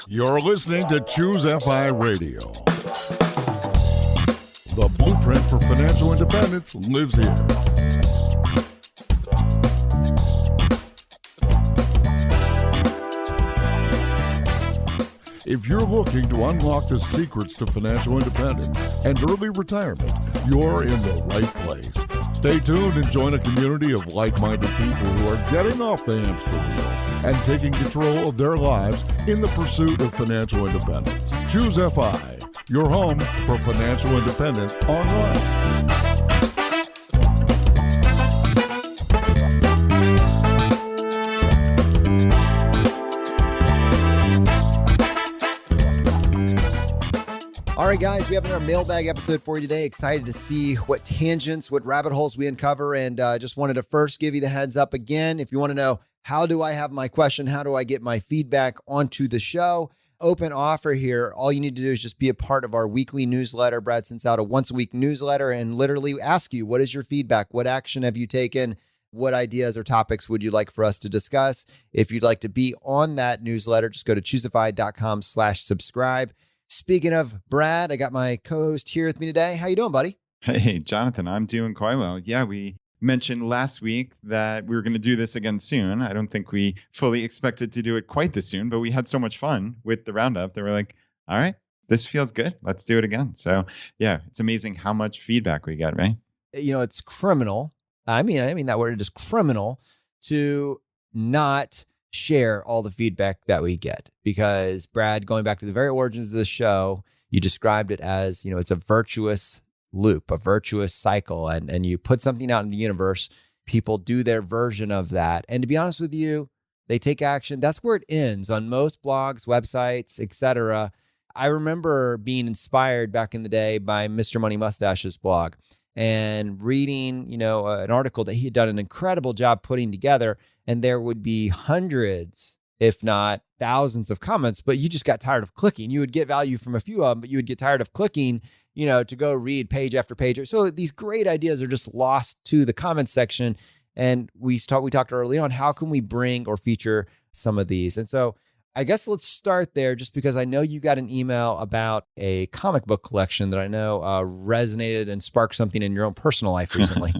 You're listening to Choose FI Radio. The blueprint for financial independence lives here. If you're looking to unlock the secrets to financial independence and early retirement, you're in the right place. Stay tuned and join a community of like-minded people who are getting off the hamster wheel and taking control of their lives in the pursuit of financial independence. Choose FI, your home for financial independence online. All right, guys, we have another mailbag episode for you today. Excited to see what tangents, what rabbit holes we uncover. And just wanted to first give you the heads up again. If you want to know, how do I have my question? How do I get my feedback onto the show? Open offer here. All you need to do is just be a part of our weekly newsletter. Brad sends out a once a week newsletter and literally ask you, what is your feedback? What action have you taken? What ideas or topics would you like for us to discuss? If you'd like to be on that newsletter, just go to choosefi.com/subscribe. Speaking of Brad, I got my co-host here with me today. How you doing, buddy? Hey, Jonathan, I'm doing quite well. Yeah, we mentioned last week that we were going to do this again soon. I don't think we fully expected to do it quite this soon, but we had so much fun with the roundup that we're like, all right, this feels good. Let's do it again. So yeah, it's amazing how much feedback we get, right? You know, it's criminal. I mean that word is criminal to not share all the feedback that we get, because Brad, going back to the very origins of the show, you described it as, it's a virtuous loop, a virtuous cycle. And you put something out in the universe, people do their version of that. And to be honest with you, they take action. That's where it ends on most blogs, websites, etc. I remember being inspired back in the day by Mr. Money Mustache's blog and reading, an article that he had done an incredible job putting together. And there would be hundreds, if not thousands of comments, but you just got tired of clicking. You would get value from a few of them, but you would get tired of clicking, to go read page after page. So these great ideas are just lost to the comments section. And we talked early on, how can we bring or feature some of these? And so I guess let's start there, just because I know you got an email about a comic book collection that I know resonated and sparked something in your own personal life recently.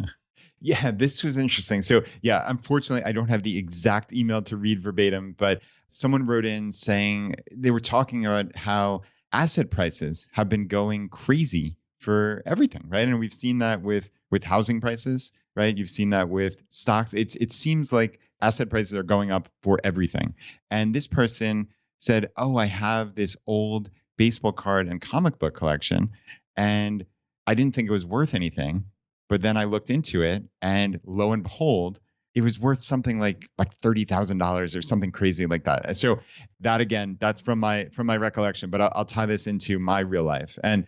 Yeah, this was interesting. So yeah, unfortunately, I don't have the exact email to read verbatim, but someone wrote in saying they were talking about how asset prices have been going crazy for everything, right? And we've seen that with housing prices, right? You've seen that with stocks. It seems like asset prices are going up for everything. And this person said, "Oh, I have this old baseball card and comic book collection, and I didn't think it was worth anything. But then I looked into it, and lo and behold, it was worth something like $30,000 or something crazy like that." So that, again, that's from my recollection, but I'll tie this into my real life. And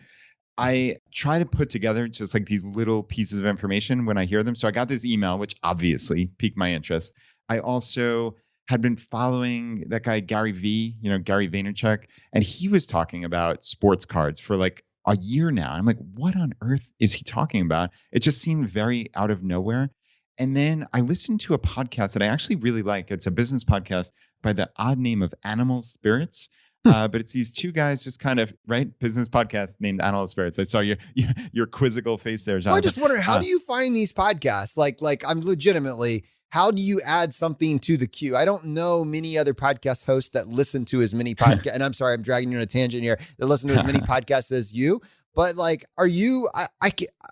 I try to put together just like these little pieces of information when I hear them. So I got this email, which obviously piqued my interest. I also had been following that guy, Gary Gary Vaynerchuk, and he was talking about sports cards for like a year now. I'm like, what on earth is he talking about? It just seemed very out of nowhere. And then I listened to a podcast that I actually really like. It's a business podcast by the odd name of Animal Spirits. But it's these two guys just kind of, right? Business podcast named Animal Spirits. I saw your quizzical face there, Jonathan. I just wonder, how do you find these podcasts? Like I'm legitimately, how do you add something to the queue? I don't know many other podcast hosts that listen to as many podcasts. And I'm sorry, I'm dragging you on a tangent here, that listen to as many podcasts as you. But like, are you,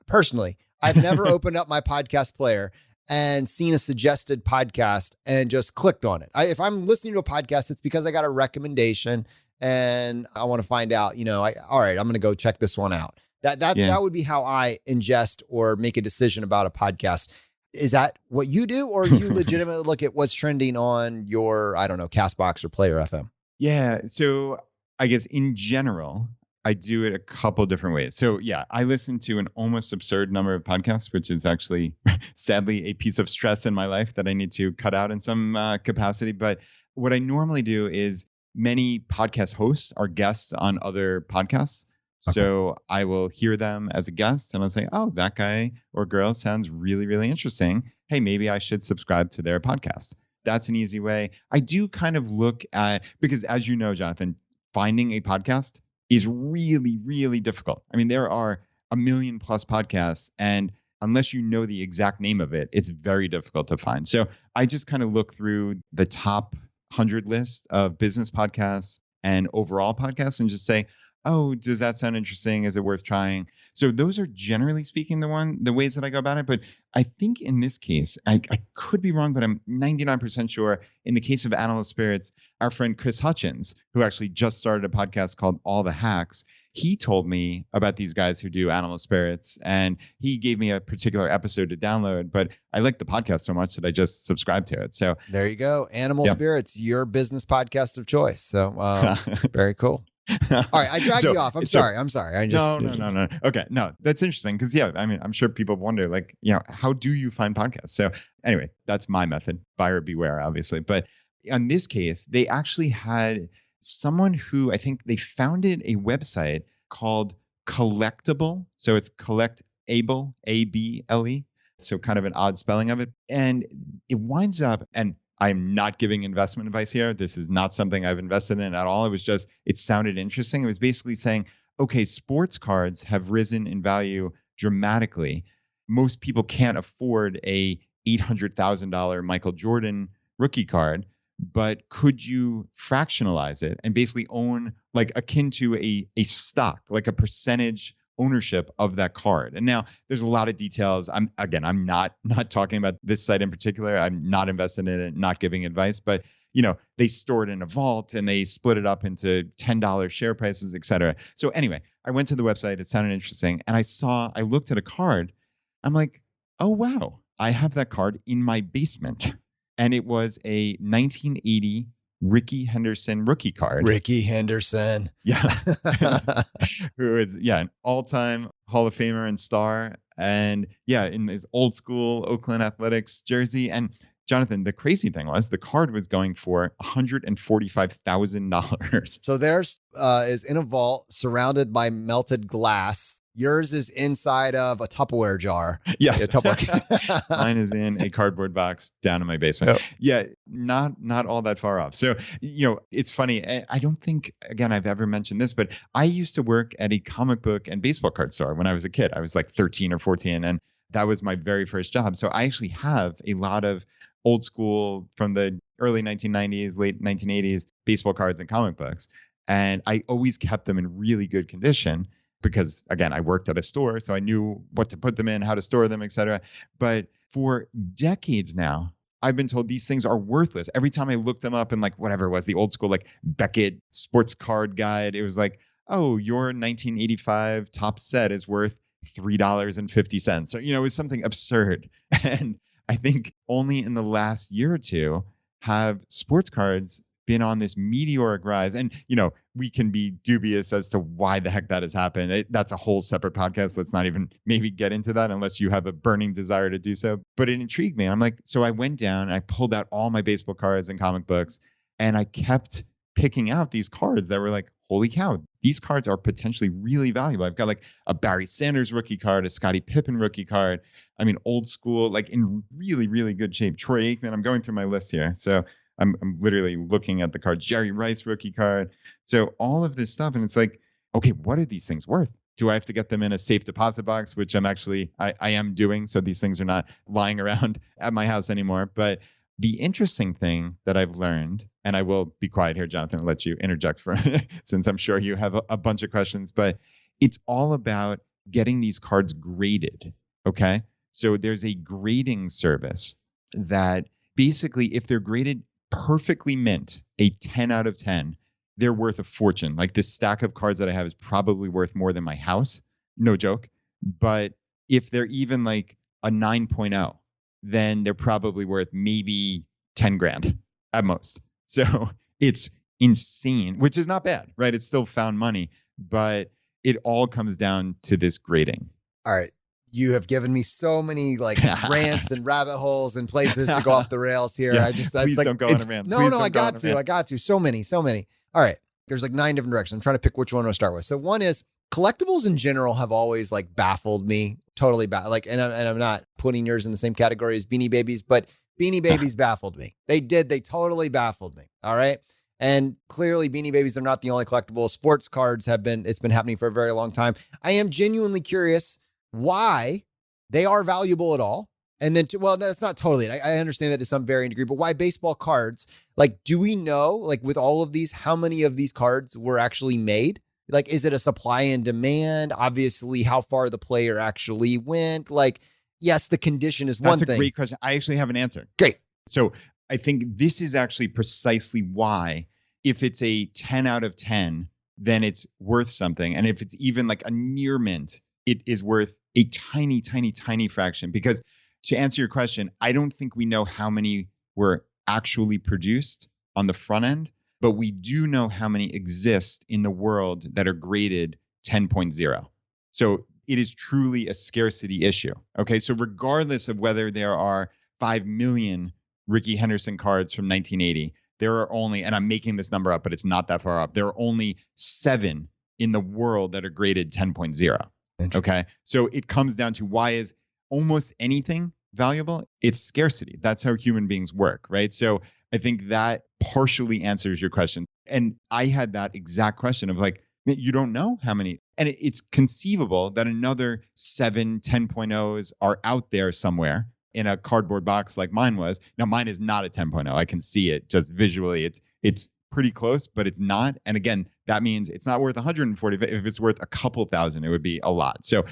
personally, I've never opened up my podcast player and seen a suggested podcast and just clicked on it. If I'm listening to a podcast, it's because I got a recommendation and I want to find out, all right, I'm going to go check this one out. That would be how I ingest or make a decision about a podcast. Is that what you do, or you legitimately look at what's trending on your, I don't know, Castbox or Player FM? Yeah. So I guess in general, I do it a couple different ways. So yeah, I listen to an almost absurd number of podcasts, which is actually sadly a piece of stress in my life that I need to cut out in some capacity. But what I normally do is, many podcast hosts are guests on other podcasts. Okay. So I will hear them as a guest and I'll say, oh, that guy or girl sounds really, really interesting. Hey, maybe I should subscribe to their podcast. That's an easy way. I do kind of look at, because as you know, Jonathan, finding a podcast is really, really difficult. I mean, there are a million plus podcasts, and unless you know the exact name of it, it's very difficult to find. So I just kind of look through the top 100 list of business podcasts and overall podcasts and just say, oh, does that sound interesting? Is it worth trying? So those are generally speaking the ways that I go about it. But I think in this case, I could be wrong, but I'm 99% sure in the case of Animal Spirits, our friend Chris Hutchins, who actually just started a podcast called All the Hacks, he told me about these guys who do Animal Spirits, and he gave me a particular episode to download, but I like the podcast so much that I just subscribed to it. So there you go. Animal Spirits, your business podcast of choice. So very cool. All right, I dragged you off. I'm sorry. I just No. Okay, no, that's interesting because I mean, I'm sure people wonder, like, how do you find podcasts? So anyway, that's my method. Buyer beware, obviously. But in this case, they actually had someone who I think they founded a website called Collectable. So it's collectable, ABLE. So kind of an odd spelling of it, and it winds up and. I'm not giving investment advice here. This is not something I've invested in at all. It sounded interesting. It was basically saying, okay, sports cards have risen in value dramatically. Most people can't afford a $800,000 Michael Jordan rookie card, but could you fractionalize it and basically own like akin to a stock, like a percentage ownership of that card? And now there's a lot of details. I'm not talking about this site in particular. I'm not invested in it, not giving advice, but they store it in a vault and they split it up into $10 share prices, et cetera. So anyway, I went to the website. It sounded interesting. And I looked at a card. I'm like, oh, wow, I have that card in my basement. And it was a 1980 Ricky Henderson rookie card. Ricky Henderson. Yeah. Who is, an all-time Hall of Famer and star. And in his old school Oakland Athletics jersey. And Jonathan, the crazy thing was the card was going for $145,000. So theirs is in a vault surrounded by melted glass. Yours is inside of a Tupperware jar. Yes. Yeah, Tupperware. Mine is in a cardboard box down in my basement. Yep. Yeah, not all that far off. So, it's funny. I don't think, again, I've ever mentioned this, but I used to work at a comic book and baseball card store when I was a kid. I was like 13 or 14, and that was my very first job. So I actually have a lot of old school from the early 1990s, late 1980s baseball cards and comic books. And I always kept them in really good condition. Because again, I worked at a store, so I knew what to put them in, how to store them, et cetera. But for decades now, I've been told these things are worthless. Every time I look them up in like whatever it was, the old school like Beckett sports card guide, it was like, oh, your 1985 top set is worth $3.50. So, it was something absurd. And I think only in the last year or two have sports cards been on this meteoric rise. And, we can be dubious as to why the heck that has happened. That's a whole separate podcast. Let's not even maybe get into that unless you have a burning desire to do so. But it intrigued me. I'm like, so I went down and I pulled out all my baseball cards and comic books, and I kept picking out these cards that were like, holy cow, these cards are potentially really valuable. I've got like a Barry Sanders rookie card, a Scottie Pippen rookie card. I mean, old school, like in really, really good shape. Troy Aikman, I'm going through my list here. So I'm literally looking at the card. Jerry Rice rookie card. So all of this stuff. And it's like, okay, what are these things worth? Do I have to get them in a safe deposit box, which I am doing. So these things are not lying around at my house anymore. But the interesting thing that I've learned, and I will be quiet here, Jonathan, and let you interject for since I'm sure you have a bunch of questions, but it's all about getting these cards graded. Okay. So there's a grading service that basically, if they're graded perfectly mint, a 10 out of 10, they're worth a fortune. Like this stack of cards that I have is probably worth more than my house. No joke. But if they're even like a 9.0, then they're probably worth maybe 10 grand at most. So it's insane, which is not bad, right? It's still found money, but it all comes down to this grading. All right. You have given me so many like rants and rabbit holes and places to go off the rails here. Yeah, Please don't go on a rant. No, I got to. So many. All right. There's like 9 different directions. I'm trying to pick which one to start with. So one is collectibles in general have always like baffled me. Totally and I'm not putting yours in the same category as Beanie Babies, but Beanie Babies baffled me. They did. They totally baffled me. All right. And clearly Beanie Babies are not the only collectible. Sports cards it's been happening for a very long time. I am genuinely curious why they are valuable at all. And then, well, that's not totally it. I understand that to some varying degree, but why baseball cards? Like, do we know, like with all of these, how many of these cards were actually made? Like, is it a supply and demand? Obviously, how far the player actually went. Like, yes, the condition is one thing. That's a great question. I actually have an answer. Great. So I think this is actually precisely why, if it's a 10 out of 10, then it's worth something. And if it's even like a near mint, it is worth a tiny, tiny, tiny fraction. Because to answer your question, I don't think we know how many were actually produced on the front end, but we do know how many exist in the world that are graded 10.0. So it is truly a scarcity issue. Okay, so regardless of whether there are 5 million Ricky Henderson cards from 1980, there are only, and I'm making this number up, but it's not that far up, there are only 7 in the world that are graded 10.0. Okay, so it comes down to, why is almost anything valuable? It's scarcity. That's how human beings work, right? So I think that partially answers your question. And I had that exact question of like, you don't know how many. And it's conceivable that another 7 10.0s are out there somewhere in a cardboard box like mine was. Now, mine is not a 10.0. I can see it just visually. It's pretty close, but it's not. And again, that means it's not worth 140. If it's worth a couple thousand, it would be a lot. So,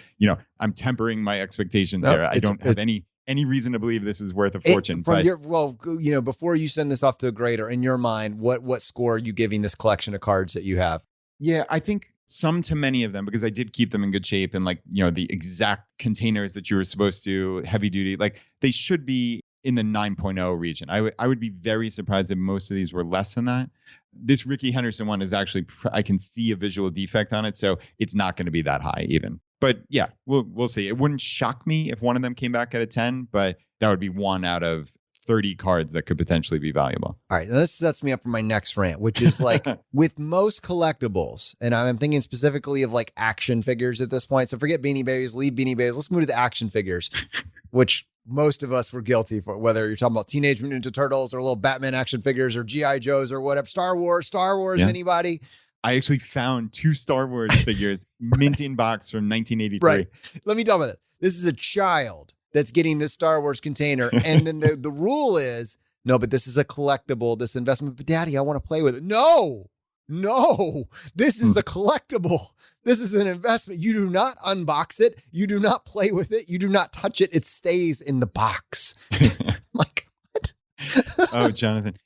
I'm tempering my expectations here. I don't have any reason to believe this is worth a fortune. Before you send this off to a grader, in your mind, what score are you giving this collection of cards that you have? Yeah, I think some to many of them, because I did keep them in good shape, and the exact containers that you were supposed to, heavy duty, like they should be in the 9.0 region. I would be very surprised if most of these were less than that. This Ricky Henderson one is actually, I can see a visual defect on it, so it's not going to be that high even. But yeah, we'll see. It wouldn't shock me if one of them came back at a 10, but that would be 1 out of 30 cards that could potentially be valuable. All right, this sets me up for my next rant, which is like with most collectibles, and I'm thinking specifically of like action figures at this point. So forget Beanie Babies, leave Beanie Babies. Let's move to the action figures, which most of us were guilty for, whether you're talking about Teenage Mutant Ninja Turtles or little Batman action figures or G.I. Joes or whatever. Star Wars, yeah. Anybody? I actually found 2 Star Wars figures mint in box from 1983. Right. Let me talk about it. This is a child that's getting this Star Wars container. And then the rule is, no, but this is a collectible, this investment. But Daddy, I want to play with it. No, this is a collectible. This is an investment. You do not unbox it. You do not play with it. You do not touch it. It stays in the box. Like, what? Oh, Jonathan.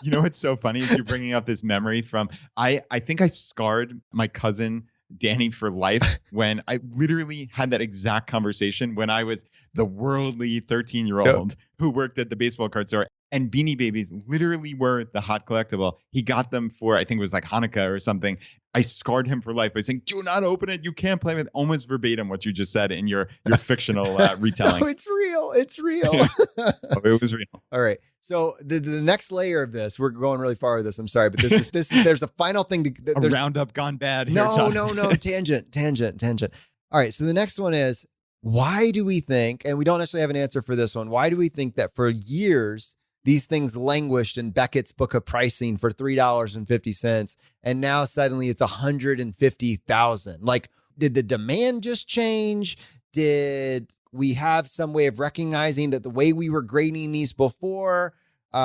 You know what's so funny is you're bringing up this memory from, I think I scarred my cousin Danny for life when I literally had that exact conversation when I was the worldly 13-year-old who worked at the baseball card store. And Beanie Babies literally were the hot collectible. He got them for, I think it was like Hanukkah or something. I scarred him for life by saying, do not open it. You can't play with it. Almost verbatim what you just said in your fictional retelling. No, it's real. It's real. Oh, it was real. All right. So the next layer of this, we're going really far with this. I'm sorry, but this is there's a final thing to a roundup gone bad here. No. Tangent. All right. So the next one is, why do we think, and we don't actually have an answer for this one, why do we think that for years these things languished in Beckett's book of pricing for $3.50, and now suddenly it's $150,000? Like, did the demand just change? Did we have some way of recognizing that the way we were grading these before,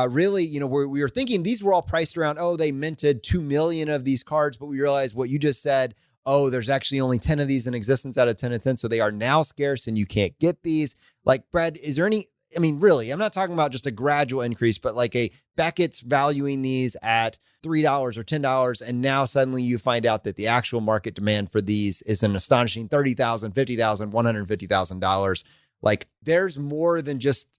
really, we were thinking these were all priced around, they minted 2 million of these cards, but we realized what you just said, there's actually only 10 of these in existence out of 10 of 10. So they are now scarce and you can't get these. Like, Brad, is there any, really, I'm not talking about just a gradual increase, but like a Beckett's valuing these at $3 or $10. And now suddenly you find out that the actual market demand for these is an astonishing $30,000, $50,000, $150,000. Like, there's more than just,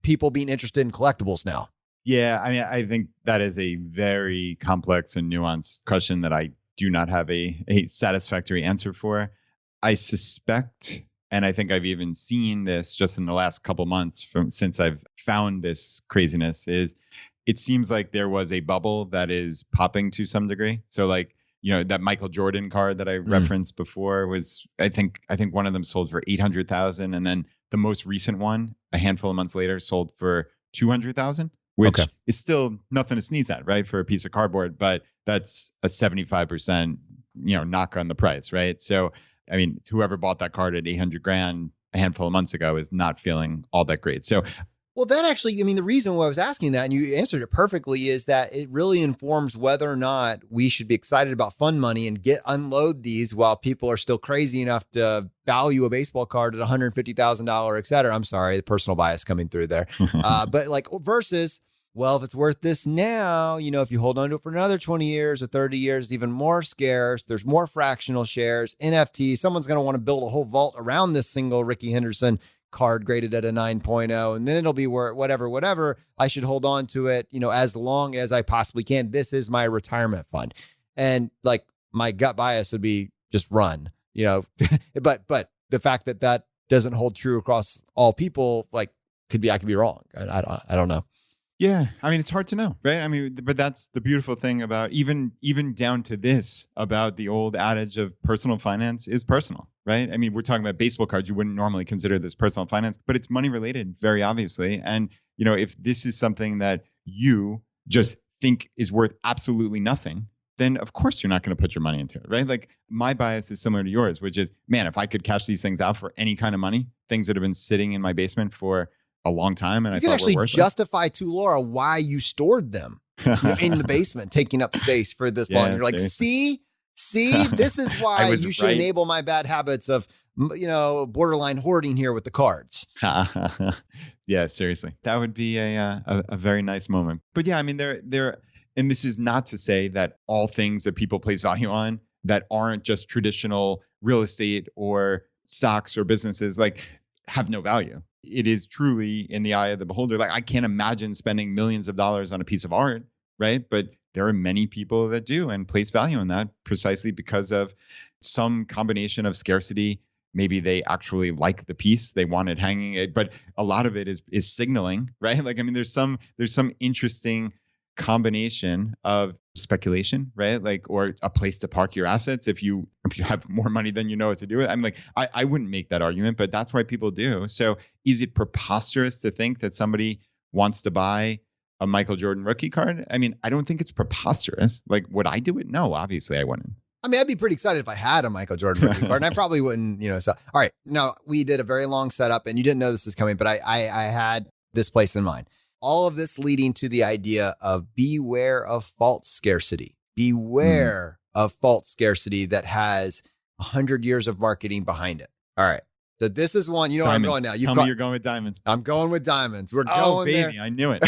people being interested in collectibles now. Yeah. I think that is a very complex and nuanced question that I do not have a satisfactory answer for. I suspect, and I think I've even seen this just in the last couple months since I've found this craziness, is it seems like there was a bubble that is popping to some degree. So like, that Michael Jordan card that I referenced before was, I think one of them sold for $800,000, and then the most recent one, a handful of months later, sold for 200,000, which Okay. is still nothing to sneeze at, right? For a piece of cardboard, but that's a 75%, knock on the price, right? So, I mean, whoever bought that card at 800 grand a handful of months ago is not feeling all that great. So, Well, that actually, I mean, the reason why I was asking that, and you answered it perfectly, is that it really informs whether or not we should be excited about fun money and unload these while people are still crazy enough to value a baseball card at $150,000, et cetera. I'm sorry, the personal bias coming through there. But like versus, well, if it's worth this now, if you hold on to it for another 20 years or 30 years, it's even more scarce. There's more fractional shares, NFT. Someone's going to want to build a whole vault around this single Ricky Henderson card graded at a 9.0, and then it'll be worth whatever. I should hold on to it, as long as I possibly can. This is my retirement fund. And like my gut bias would be just run, but the fact that doesn't hold true across all people, like I could be wrong. I don't know. Yeah, I mean, it's hard to know, right? I mean, but that's the beautiful thing about even down to this, about the old adage of personal finance is personal, right? I mean, we're talking about baseball cards. You wouldn't normally consider this personal finance, but it's money related, very obviously. And, if this is something that you just think is worth absolutely nothing, then of course you're not going to put your money into it, right? Like my bias is similar to yours, which is, man, if I could cash these things out for any kind of money, things that have been sitting in my basement for a long time, and you I can thought actually were worthless. justify to Laura why you stored them in the basement, taking up space for this long. You're like, see, this is why you should enable my bad habits of, borderline hoarding here with the cards. Yeah, seriously, that would be a very nice moment. But yeah, I mean, there, and this is not to say that all things that people place value on that aren't just traditional real estate or stocks or businesses, like, have no value. It is truly in the eye of the beholder. Like, I can't imagine spending millions of dollars on a piece of art, right? But there are many people that do and place value on that precisely because of some combination of scarcity. Maybe they actually like the piece, they want it hanging, but a lot of it is signaling, right? Like, I mean, there's some interesting combination of speculation, right? Like, or a place to park your assets if you have more money than you know what to do with. I'm like, I wouldn't make that argument, but that's why people do. So is it preposterous to think that somebody wants to buy a Michael Jordan rookie card? I mean, I don't think it's preposterous. Like, would I do it? No, obviously I wouldn't. I mean, I'd be pretty excited if I had a Michael Jordan rookie card, and I probably wouldn't, So, all right, now we did a very long setup, and you didn't know this was coming, but I had this place in mind. All of this leading to the idea of beware of false scarcity. Beware of false scarcity that has 100 years of marketing behind it. All right. So this is one, where I'm going now. Tell me you're going with diamonds. I'm going with diamonds. We're going Oh, baby, there. I knew it.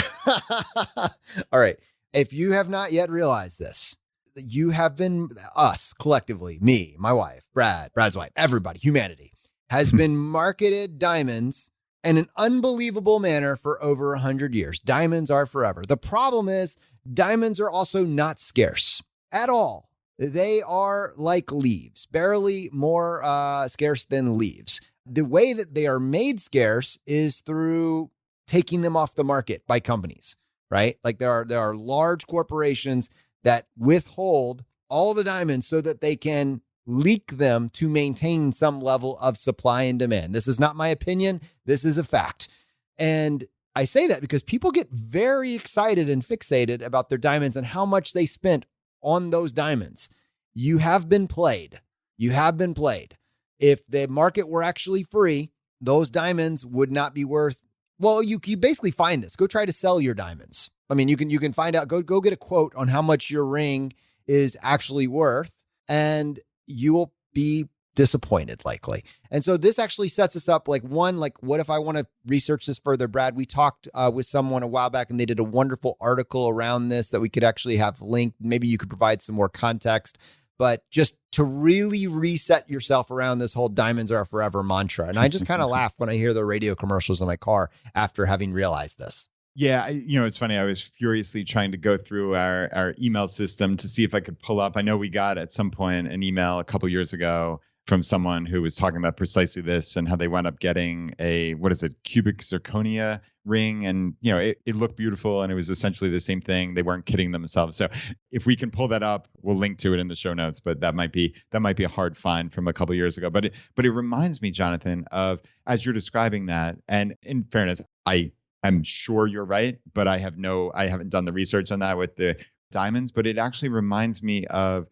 All right. If you have not yet realized this, you have been, us collectively, me, my wife, Brad's wife, everybody, humanity, has been marketed diamonds in an unbelievable manner for over 100 years. Diamonds are forever. The problem is diamonds are also not scarce at all. They are like leaves, barely more scarce than leaves. The way that they are made scarce is through taking them off the market by companies, right? Like there are large corporations that withhold all the diamonds so that they can leak them to maintain some level of supply and demand. This is not my opinion. This is a fact. And I say that because people get very excited and fixated about their diamonds and how much they spent on those diamonds. You have been played. You have been played. If the market were actually free, those diamonds would not be worth, well, you basically find this. Go try to sell your diamonds. I mean, you can find out, go get a quote on how much your ring is actually worth, and you will be disappointed likely. And so this actually sets us up like what if I want to research this further, Brad? We talked with someone a while back and they did a wonderful article around this that we could actually have linked. Maybe you could provide some more context, but just to really reset yourself around this whole diamonds are forever mantra. And I just kind of laugh when I hear the radio commercials in my car after having realized this. Yeah, it's funny. I was furiously trying to go through our email system to see if I could pull up. I know we got at some point an email a couple years ago from someone who was talking about precisely this and how they wound up getting a, what is it, cubic zirconia ring. And, it looked beautiful and it was essentially the same thing. They weren't kidding themselves. So if we can pull that up, we'll link to it in the show notes, but that might be a hard find from a couple of years ago. But it reminds me, Jonathan, of, as you're describing that, and in fairness, I'm sure you're right, but I haven't done the research on that with the diamonds, but it actually reminds me of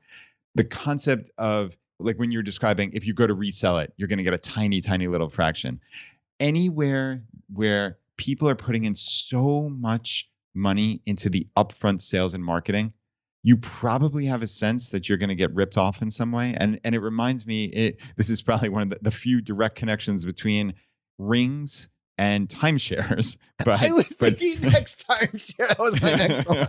the concept of, like, when you're describing, if you go to resell it, you're going to get a tiny, tiny little fraction. Anywhere where people are putting in so much money into the upfront sales and marketing, you probably have a sense that you're going to get ripped off in some way. And it reminds me, this is probably one of the few direct connections between rings and timeshares. But I was thinking next timeshare. That was my next one.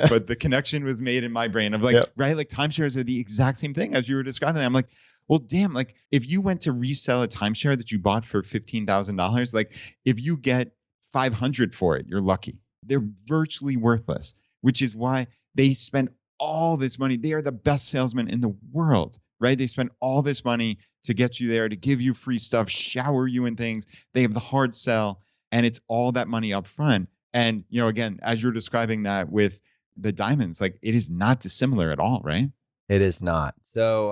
but the connection was made in my brain of right, like timeshares are the exact same thing as you were describing. I'm like, well, damn, like if you went to resell a timeshare that you bought for $15,000, like if you get 500 for it, you're lucky. They're virtually worthless, which is why they spend all this money. They are the best salesmen in the world, right? They spend all this money to get you there, to give you free stuff, shower you in things. They have the hard sell, and it's all that money up front. And, again, as you're describing that with the diamonds, like it is not dissimilar at all, right? It is not. So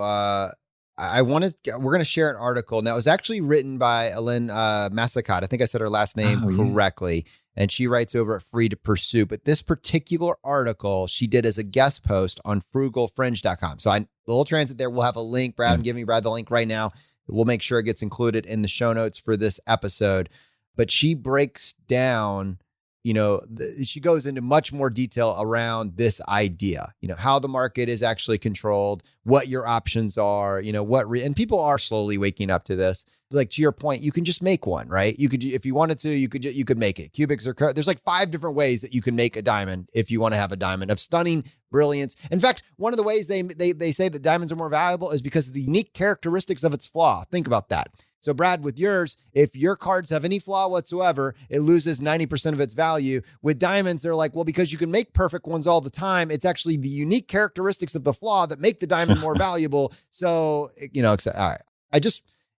we're going to share an article. Now, it was actually written by Ellen Massacott. I think I said her last name correctly. Yeah. And she writes over at Free to Pursue. But this particular article she did as a guest post on frugalfringe.com. So the little transit there, we'll have a link. Brad, I'm giving Brad the link right now. We'll make sure it gets included in the show notes for this episode. But she breaks down, she goes into much more detail around this idea, how the market is actually controlled, what your options are, and people are slowly waking up to this. Like, to your point, you can just make one, right? You could, if you wanted to, you could make it. Cubics or there's like 5 different ways that you can make a diamond if you want to have a diamond of stunning brilliance. In fact, one of the ways they say that diamonds are more valuable is because of the unique characteristics of its flaw. Think about that. So Brad, with yours, if your cards have any flaw whatsoever, it loses 90% of its value. With diamonds, they're like, well, because you can make perfect ones all the time, it's actually the unique characteristics of the flaw that make the diamond more valuable. So, all right.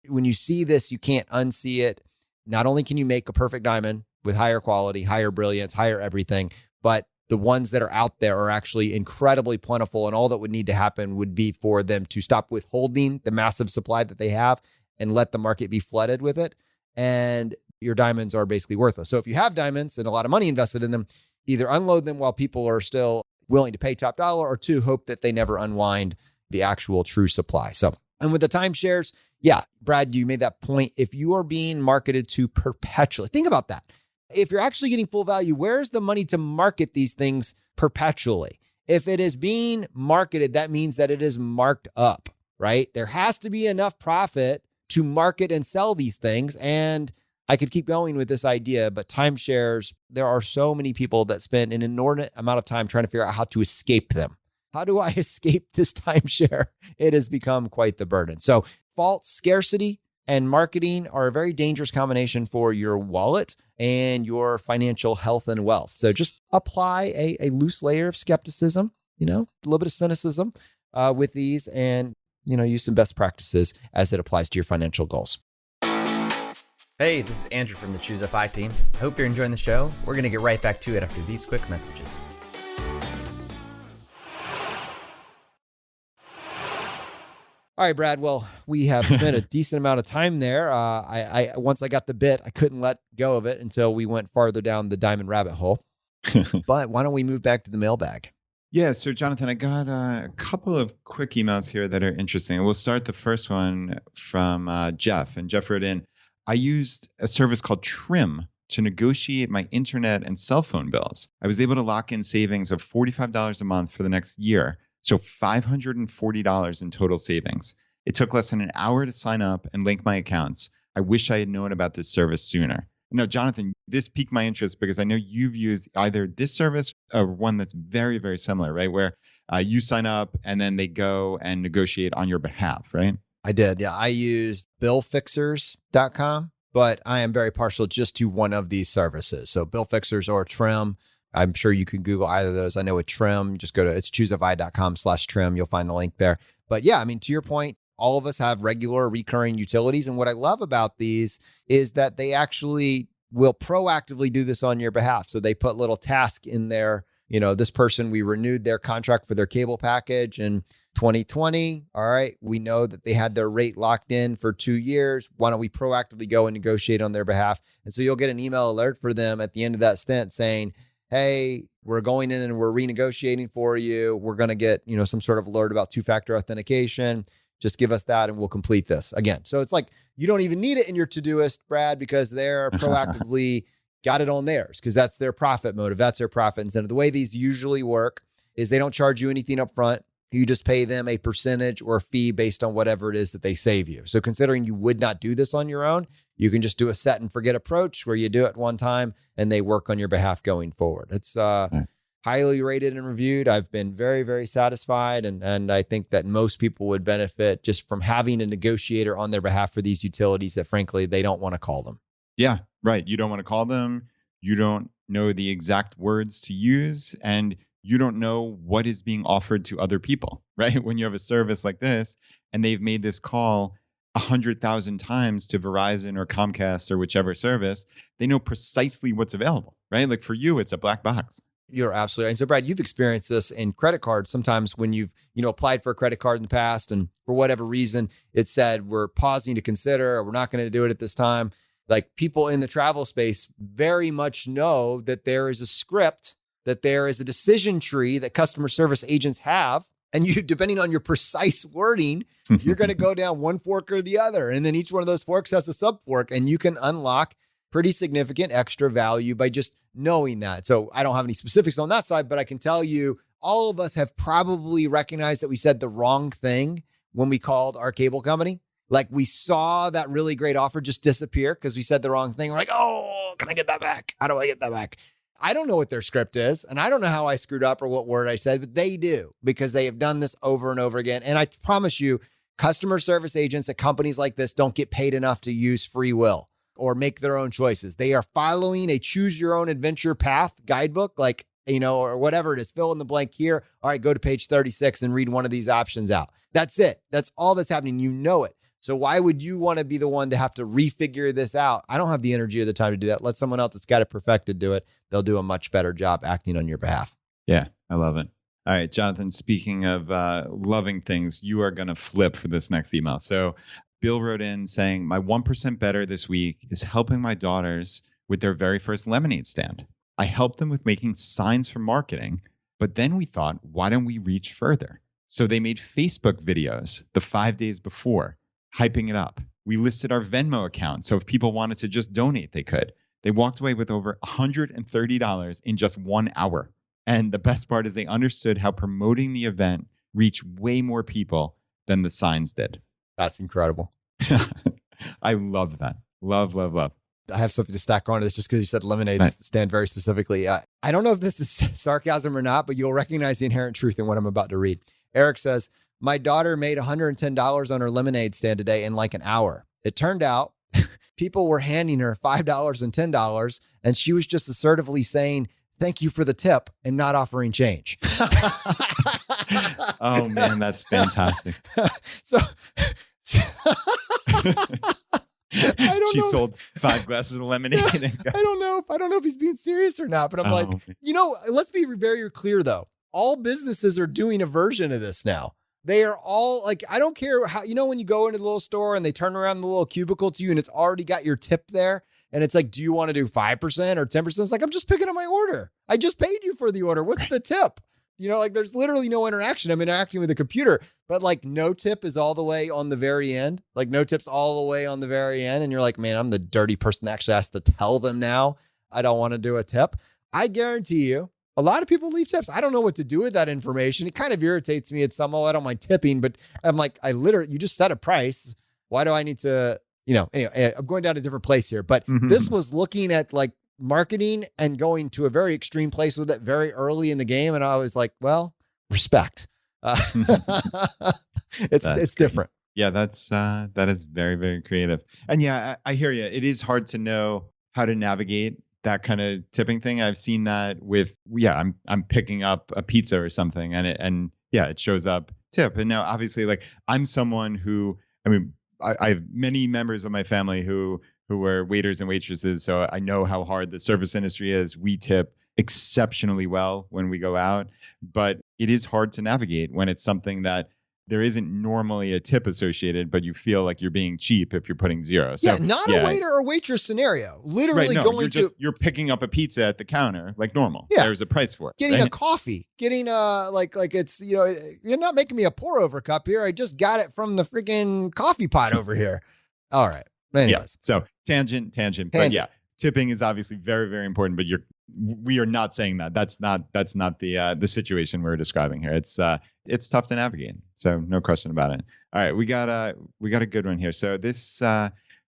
When you see this, you can't unsee it. Not only can you make a perfect diamond with higher quality, higher brilliance, higher everything, but the ones that are out there are actually incredibly plentiful. And all that would need to happen would be for them to stop withholding the massive supply that they have and let the market be flooded with it. And your diamonds are basically worthless. So if you have diamonds and a lot of money invested in them, either unload them while people are still willing to pay top dollar, or 2, hope that they never unwind the actual true supply. So, and with the timeshares, yeah, Brad, you made that point. If you are being marketed to perpetually, think about that. If you're actually getting full value, where's the money to market these things perpetually? If it is being marketed, that means that it is marked up, right? There has to be enough profit to market and sell these things. And I could keep going with this idea, but timeshares, there are so many people that spend an inordinate amount of time trying to figure out how to escape them. How do I escape this timeshare? It has become quite the burden. So false scarcity and marketing are a very dangerous combination for your wallet and your financial health and wealth. So just apply a loose layer of skepticism, a little bit of cynicism with these, and use some best practices as it applies to your financial goals. Hey, this is Andrew from the Choose FI team. Hope you're enjoying the show. We're going to get right back to it after these quick messages. All right, Brad. Well, we have spent a decent amount of time there. Once I got the bit, I couldn't let go of it until we went farther down the diamond rabbit hole. But why don't we move back to the mailbag? Yeah. So, Jonathan, I got a couple of quick emails here that are interesting. We'll start the first one from Jeff. And Jeff wrote in, I used a service called Trim to negotiate my internet and cell phone bills. I was able to lock in savings of $45 a month for the next year. So $540 in total savings. It took less than an hour to sign up and link my accounts. I wish I had known about this service sooner. Now, Jonathan, this piqued my interest because I know you've used either this service or one that's very, very similar, right? Where you sign up and then they go and negotiate on your behalf, right? I did. Yeah. I used billfixers.com, but I am very partial just to one of these services. So Bill Fixers or Trim, I'm sure you can Google either of those. I know with trim, just go to it's choosefi.com/trim. You'll find the link there. But yeah, I mean, to your point, all of us have regular recurring utilities. And what I love about these is that they actually will proactively do this on your behalf. So they put little tasks in there. This person, we renewed their contract for their cable package in 2020. All right. We know that they had their rate locked in for 2 years. Why don't we proactively go and negotiate on their behalf? And so you'll get an email alert for them at the end of that stint saying, hey, we're going in and we're renegotiating for you. We're going to get, some sort of alert about two-factor authentication. Just give us that and we'll complete this again. So it's like, you don't even need it in your Todoist, Brad, because they're proactively got it on theirs because that's their profit motive. That's their profit incentive. The way these usually work is they don't charge you anything up front. You just pay them a percentage or a fee based on whatever it is that they save you. So considering you would not do this on your own, you can just do a set and forget approach where you do it one time and they work on your behalf going forward. It's highly rated and reviewed. I've been very, very satisfied. And I think that most people would benefit just from having a negotiator on their behalf for these utilities that frankly, they don't want to call them. Yeah, right. You don't want to call them. You don't know the exact words to use. And you don't know what is being offered to other people, right? When you have a service like this and they've made this call 100,000 times to Verizon or Comcast or whichever service, they know precisely what's available, right? Like for you, it's a black box. You're absolutely right. And so, Brad, you've experienced this in credit cards. Sometimes when you've, applied for a credit card in the past and for whatever reason, it said, we're pausing to consider, or we're not going to do it at this time. Like people in the travel space very much know that there is a script, that there is a decision tree that customer service agents have. And you, depending on your precise wording, you're going to go down one fork or the other. And then each one of those forks has a sub fork, and you can unlock pretty significant extra value by just knowing that. So I don't have any specifics on that side, but I can tell you all of us have probably recognized that we said the wrong thing when we called our cable company. Like we saw that really great offer just disappear because we said the wrong thing. We're like, oh, can I get that back? How do I get that back? I don't know what their script is, and I don't know how I screwed up or what word I said, but they do because they have done this over and over again. And I promise you, customer service agents at companies like this don't get paid enough to use free will or make their own choices. They are following a choose your own adventure path guidebook, like, or whatever it is, fill in the blank here. All right, go to page 36 and read one of these options out. That's it. That's all that's happening. You know it. So why would you want to be the one to have to refigure this out? I don't have the energy or the time to do that. Let someone else that's got it perfected do it. They'll do a much better job acting on your behalf. Yeah, I love it. All right, Jonathan, speaking of loving things, you are going to flip for this next email. So Bill wrote in saying, my 1% better this week is helping my daughters with their very first lemonade stand. I helped them with making signs for marketing, but then we thought, why don't we reach further? So they made Facebook videos the 5 days before, hyping it up. We listed our Venmo account, so if people wanted to just donate, they could. They walked away with over $130 in just 1 hour. And the best part is they understood how promoting the event reached way more people than the signs did. That's incredible. I love that. Love, love, love. I have something to stack on to this just because you said lemonade stand very specifically. I don't know if this is sarcasm or not, but you'll recognize the inherent truth in what I'm about to read. Eric says, my daughter made $110 on her lemonade stand today in like an hour. It turned out people were handing her $5 and $10, and she was just assertively saying, thank you for the tip, and not offering change. Oh, man, that's fantastic. She sold 5 glasses of lemonade. I don't know if he's being serious or not, but I'm let's be very clear though. All businesses are doing a version of this now. They are all like, I don't care how, when you go into the little store and they turn around the little cubicle to you and it's already got your tip there. And it's like, do you want to do 5% or 10%? It's like, I'm just picking up my order. I just paid you for the order. What's the tip? There's literally no interaction. I'm interacting with the computer, but like no tip is all the way on the very end. Like no tip's all the way on the very end. And you're like, man, I'm the dirty person that actually has to tell them now I don't want to do a tip. I guarantee you, a lot of people leave tips. I don't know what to do with that information. It kind of irritates me at some level. I don't mind tipping, but I'm like, you just set a price. Why do I need to, anyway, I'm going down a different place here, but this was looking at like marketing and going to a very extreme place with it very early in the game. And I was like, well, respect. It's different. Yeah, that is very, very creative. And yeah, I hear you. It is hard to know how to navigate that kind of tipping thing. I've seen that with, I'm picking up a pizza or something and it shows up tip. And now obviously like I'm someone who, I have many members of my family who are waiters and waitresses. So I know how hard the service industry is. We tip exceptionally well when we go out, but it is hard to navigate when it's something that there isn't normally a tip associated, but you feel like you're being cheap if you're putting zero. So, not a waiter or waitress scenario. Literally you're picking up a pizza at the counter like normal. Yeah. There's a price for it. Getting a coffee, getting like it's, you're not making me a pour over cup here. I just got it from the freaking coffee pot over here. All right. Anyways. Yeah. So tangent. But yeah, tipping is obviously very, very important, but we are not saying that. That's not the situation we're describing here. It's tough to navigate. So no question about it. All right, we got a good one here. So this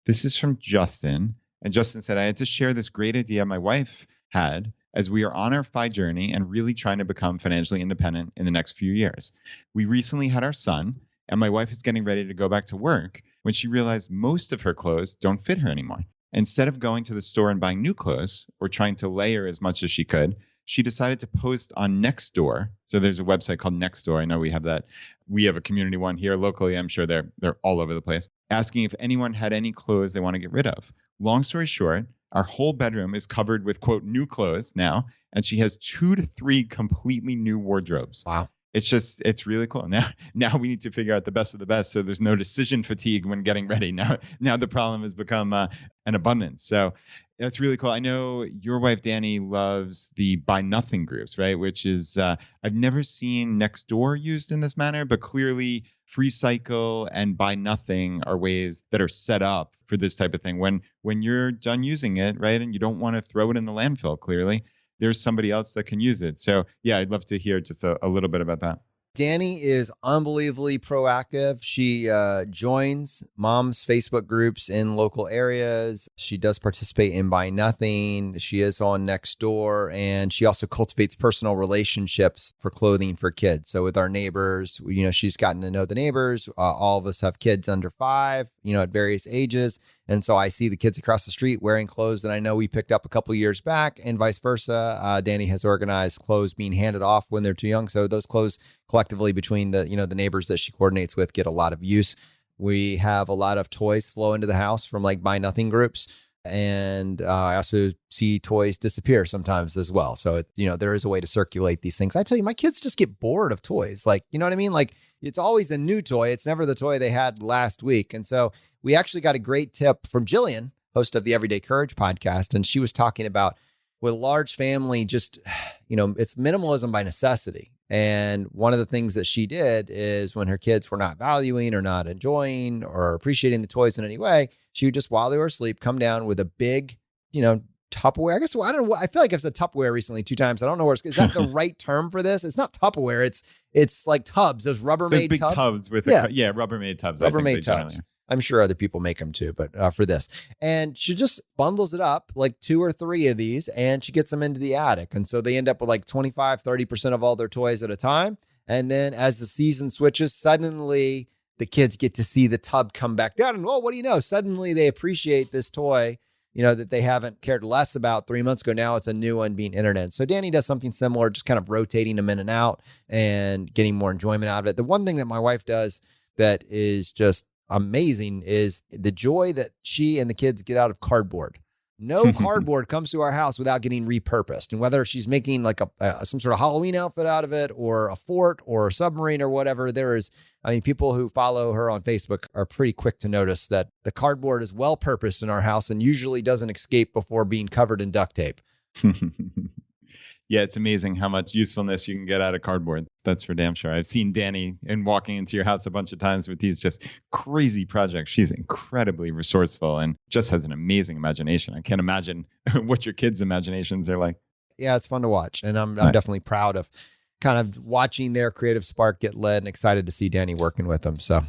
is from Justin, and Justin said, I had to share this great idea my wife had as we are on our FI journey and really trying to become financially independent in the next few years. We recently had our son, and my wife is getting ready to go back to work when she realized most of her clothes don't fit her anymore. Instead of going to the store and buying new clothes or trying to layer as much as she could, she decided to post on Nextdoor. So there's a website called Nextdoor. I know we have that. We have a community one here locally. I'm sure they're all over the place, asking if anyone had any clothes they want to get rid of. Long story short, our whole bedroom is covered with, quote, new clothes now, and she has 2 to 3 completely new wardrobes. Wow. It's really cool. Now we need to figure out the best of the best. So there's no decision fatigue when getting ready. Now the problem has become an abundance. So that's really cool. I know your wife, Danny, loves the Buy Nothing groups, right? Which is, I've never seen Nextdoor used in this manner, but clearly Free Cycle and Buy Nothing are ways that are set up for this type of thing. When you're done using it, right, and you don't want to throw it in the landfill, clearly, there's somebody else that can use it. So yeah, I'd love to hear just a little bit about that. Danny is unbelievably proactive. She joins mom's Facebook groups in local areas. She does participate in Buy Nothing. She is on Nextdoor, and she also cultivates personal relationships for clothing for kids. So with our neighbors, she's gotten to know the neighbors. All of us have kids under 5, at various ages. And so I see the kids across the street wearing clothes that I know we picked up a couple years back, and vice versa. Danny has organized clothes being handed off when they're too young. So those clothes collectively between the neighbors that she coordinates with get a lot of use. We have a lot of toys flow into the house from like Buy Nothing groups. And I also see toys disappear sometimes as well. So, there is a way to circulate these things. I tell you, my kids just get bored of toys. Like, you know what I mean? Like, it's always a new toy. It's never the toy they had last week. And so we actually got a great tip from Jillian, host of the Everyday Courage podcast. And she was talking about with a large family, just, it's minimalism by necessity. And one of the things that she did is when her kids were not valuing or not enjoying or appreciating the toys in any way, she would just, while they were asleep, come down with a big, Tupperware. I guess, I don't know. I feel like I've said Tupperware recently 2 times. I don't know where is that the right term for this? It's not Tupperware. It's like tubs, those Rubbermaid big tubs with Rubbermaid tubs. Rubbermaid tubs. I'm sure other people make them too, but for this. And she just bundles it up like 2 or 3 of these, and she gets them into the attic. And so they end up with like 25, 30% of all their toys at a time. And then as the season switches, suddenly the kids get to see the tub come back down. And what do you know? Suddenly they appreciate this toy, that they haven't cared less about 3 months ago. Now it's a new one being entered in. So Danny does something similar, just kind of rotating them in and out and getting more enjoyment out of it. The one thing that my wife does that is just amazing is the joy that she and the kids get out of cardboard. No cardboard comes to our house without getting repurposed. And whether she's making like some sort of Halloween outfit out of it, or a fort or a submarine or whatever, people who follow her on Facebook are pretty quick to notice that the cardboard is well purposed in our house and usually doesn't escape before being covered in duct tape. Yeah, it's amazing how much usefulness you can get out of cardboard. That's for damn sure. I've seen Danny walking into your house a bunch of times with these just crazy projects. She's incredibly resourceful and just has an amazing imagination. I can't imagine what your kids' imaginations are like. Yeah, it's fun to watch. And I'm definitely proud of kind of watching their creative spark get lit, and excited to see Danny working with them. So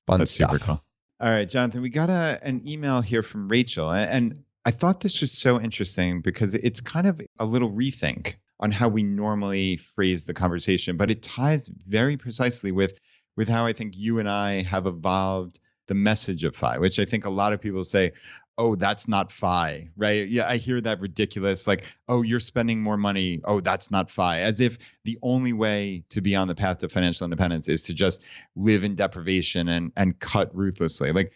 That's stuff. Super cool. All right, Jonathan, we got an email here from Rachel. And I thought this was so interesting because it's kind of a little rethink on how we normally phrase the conversation, but it ties very precisely with how I think you and I have evolved the message of FI, which I think a lot of people say, oh, that's not FI, right? Yeah, I hear that ridiculous, like, oh, you're spending more money. Oh, that's not FI. As if the only way to be on the path to financial independence is to just live in deprivation and cut ruthlessly. Like,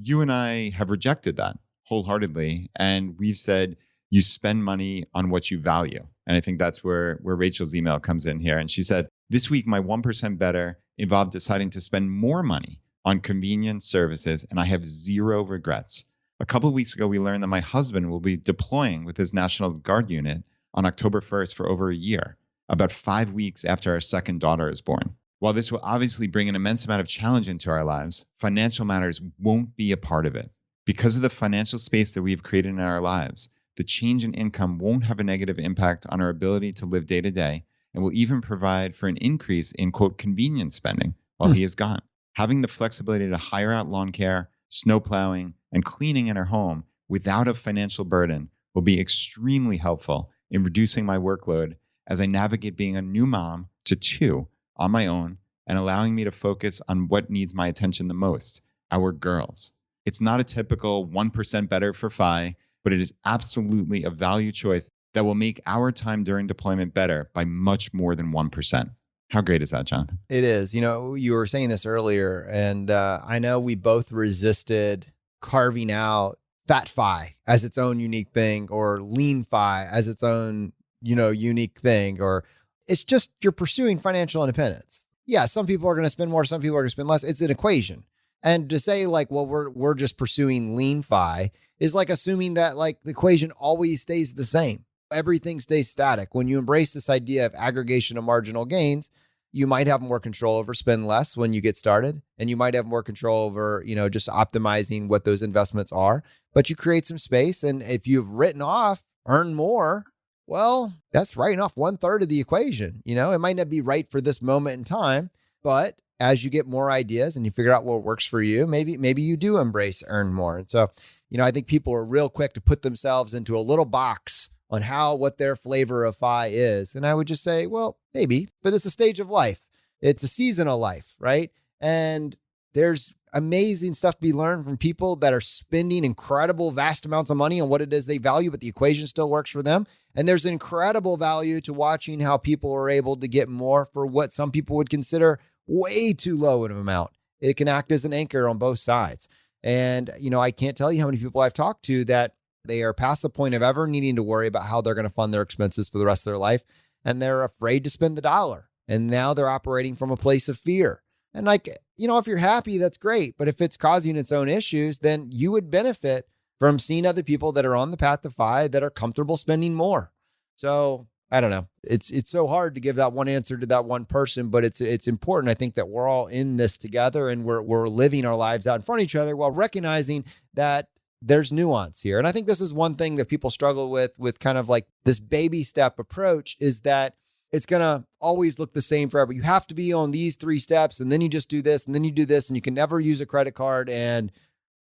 you and I have rejected that wholeheartedly. And we've said, you spend money on what you value. And I think that's where Rachel's email comes in here. And she said, this week, my 1% better involved deciding to spend more money on convenience services, and I have zero regrets. A couple of weeks ago, we learned that my husband will be deploying with his National Guard unit on October 1st for over a year, about 5 weeks after our second daughter is born. While this will obviously bring an immense amount of challenge into our lives, financial matters won't be a part of it. Because of the financial space that we've created in our lives, the change in income won't have a negative impact on our ability to live day to day, and will even provide for an increase in, quote, convenience spending while he is gone. Having the flexibility to hire out lawn care, snow plowing, and cleaning in our home without a financial burden will be extremely helpful in reducing my workload as I navigate being a new mom to two on my own, and allowing me to focus on what needs my attention the most, our girls. It's not a typical 1% better for FI, but it is absolutely a value choice that will make our time during deployment better by much more than 1%. How great is that, Jonathan? It is. You were saying this earlier, and I know we both resisted carving out fat FI as its own unique thing, or lean FI as its own, unique thing, or it's just you're pursuing financial independence. Yeah, some people are going to spend more, some people are going to spend less. It's an equation. And to say like, well, we're just pursuing lean FI is like assuming that like the equation always stays the same. Everything stays static. When you embrace this idea of aggregation of marginal gains, you might have more control over spend less when you get started, and you might have more control over, just optimizing what those investments are, but you create some space. And if you've written off earn more, well, that's writing off 1/3 of the equation. It might not be right for this moment in time, but as you get more ideas and you figure out what works for you, maybe you do embrace earn more. And so, I think people are real quick to put themselves into a little box on what their flavor of FI is. And I would just say, well, maybe, but it's a stage of life. It's a season of life, right? And there's amazing stuff to be learned from people that are spending incredible, vast amounts of money on what it is they value, but the equation still works for them. And there's incredible value to watching how people are able to get more for what some people would consider way too low an amount. It can act as an anchor on both sides. And, I can't tell you how many people I've talked to that they are past the point of ever needing to worry about how they're going to fund their expenses for the rest of their life. And they're afraid to spend the dollar. And now they're operating from a place of fear. And if you're happy, that's great. But if it's causing its own issues, then you would benefit from seeing other people that are on the path to FI that are comfortable spending more. So I don't know. It's so hard to give that one answer to that one person, but it's important. I think that we're all in this together, and we're living our lives out in front of each other while recognizing that there's nuance here. And I think this is one thing that people struggle with kind of like this baby step approach, is that it's going to always look the same forever. You have to be on these 3 steps, and then you just do this, and then you do this, and you can never use a credit card. And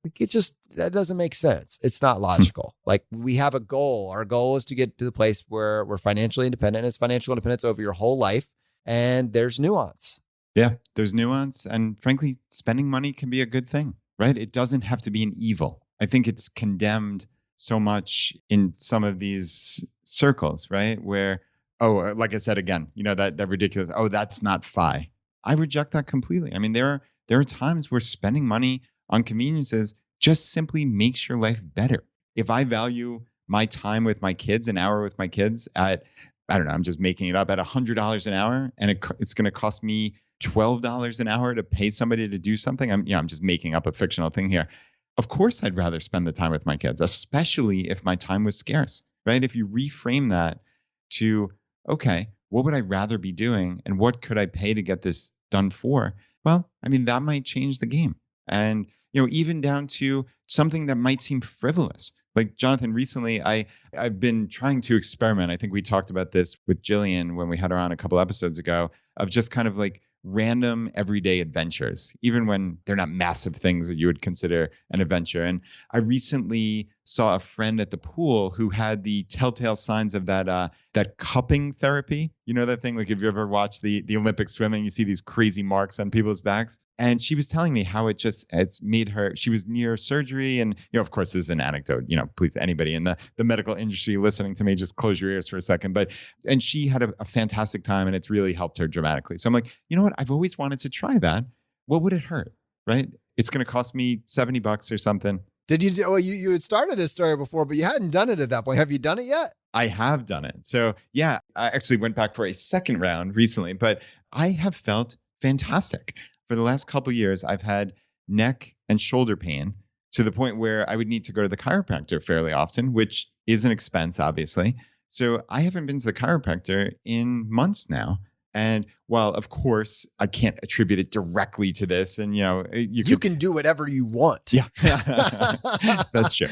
that doesn't make sense. It's not logical. Like, we have a goal. Our goal is to get to the place where we're financially independent. It's financial independence over your whole life. And there's nuance. Yeah, there's nuance. And frankly, spending money can be a good thing, right? It doesn't have to be an evil. I think it's condemned so much in some of these circles, right? Where, like I said, again, that ridiculous, that's not FI. I reject that completely. I mean, there are times where spending money on conveniences just simply makes your life better. If I value my time with my kids, an hour with my kids at, I don't know, I'm just making it up, at $100 an hour, and it's going to cost me $12 an hour to pay somebody to do something. I'm just making up a fictional thing here. Of course, I'd rather spend the time with my kids, especially if my time was scarce, right? If you reframe that to, okay, what would I rather be doing, and what could I pay to get this done for? Well, I mean, that might change the game. And even down to something that might seem frivolous. Like, Jonathan, recently I've been trying to experiment. I think we talked about this with Jillian when we had her on a couple episodes ago, of just kind of like random everyday adventures, even when they're not massive things that you would consider an adventure. And I recently saw a friend at the pool who had the telltale signs of that that cupping therapy. You know that thing? Like if you ever watched the Olympic swimming, you see these crazy marks on people's backs. And she was telling me how it's made her, she was near surgery. And, of course, this is an anecdote, please, anybody in the medical industry listening to me, just close your ears for a second. And she had a fantastic time, and it's really helped her dramatically. So I'm like, you know what? I've always wanted to try that. What would it hurt? Right? It's going to cost me $70 or something. Did you? Well, you had started this story before, but you hadn't done it at that point. Have you done it yet? I have done it. So yeah, I actually went back for a second round recently, but I have felt fantastic. For the last couple of years, I've had neck and shoulder pain to the point where I would need to go to the chiropractor fairly often, which is an expense, obviously. So I haven't been to the chiropractor in months now. And while, of course, I can't attribute it directly to this, and you can do whatever you want. Yeah, that's true.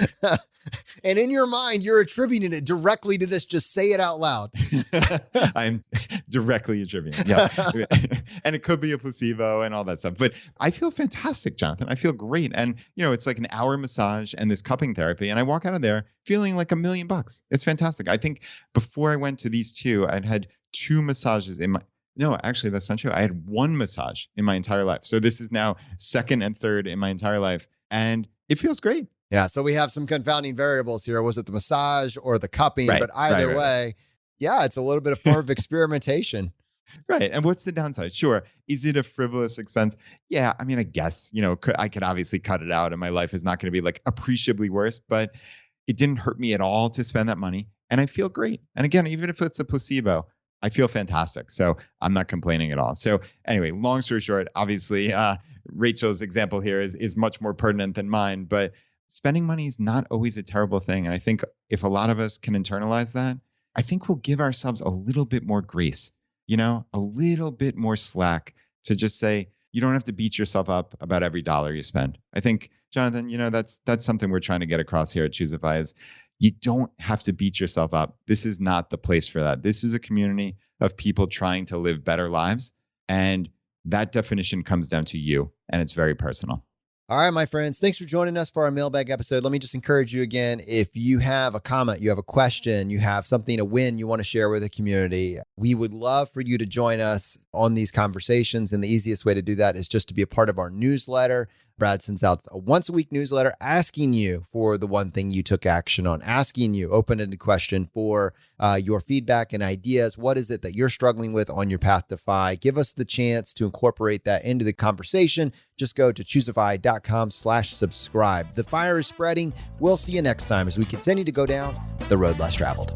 And in your mind, you're attributing it directly to this. Just say it out loud. I'm directly attributing. Yeah, and it could be a placebo and all that stuff. But I feel fantastic, Jonathan. I feel great, and it's like an hour massage and this cupping therapy, and I walk out of there feeling like $1 million. It's fantastic. I think before I went to these two, I'd had 2 massages in my. No, actually, that's not true. I had 1 massage in my entire life. So this is now 2nd and 3rd in my entire life. And it feels great. Yeah. So we have some confounding variables here. Was it the massage or the cupping? Right, but either way, yeah, it's a little bit of form of experimentation. Right. And what's the downside? Sure. Is it a frivolous expense? Yeah. I mean, I guess, I could obviously cut it out and my life is not going to be like appreciably worse, but it didn't hurt me at all to spend that money. And I feel great. And again, even if it's a placebo, I feel fantastic. So I'm not complaining at all. So anyway, long story short, obviously, Rachel's example here is much more pertinent than mine, but spending money is not always a terrible thing. And I think if a lot of us can internalize that, I think we'll give ourselves a little bit more grace, a little bit more slack to just say, you don't have to beat yourself up about every dollar you spend. I think, Jonathan, that's something we're trying to get across here at Choosify is you don't have to beat yourself up. This is not the place for that. This is a community of people trying to live better lives. And that definition comes down to you, and it's very personal. All right, my friends, thanks for joining us for our mailbag episode. Let me just encourage you again, if you have a comment, you have a question, you have something, a win you want to share with the community, we would love for you to join us on these conversations. And the easiest way to do that is just to be a part of our newsletter. Brad sends out a once-a-week newsletter asking you for the one thing you took action on, asking you open-ended question for your feedback and ideas. What is it that you're struggling with on your path to FI? Give us the chance to incorporate that into the conversation. Just go to choosify.com/subscribe. The fire is spreading. We'll see you next time as we continue to go down the road less traveled.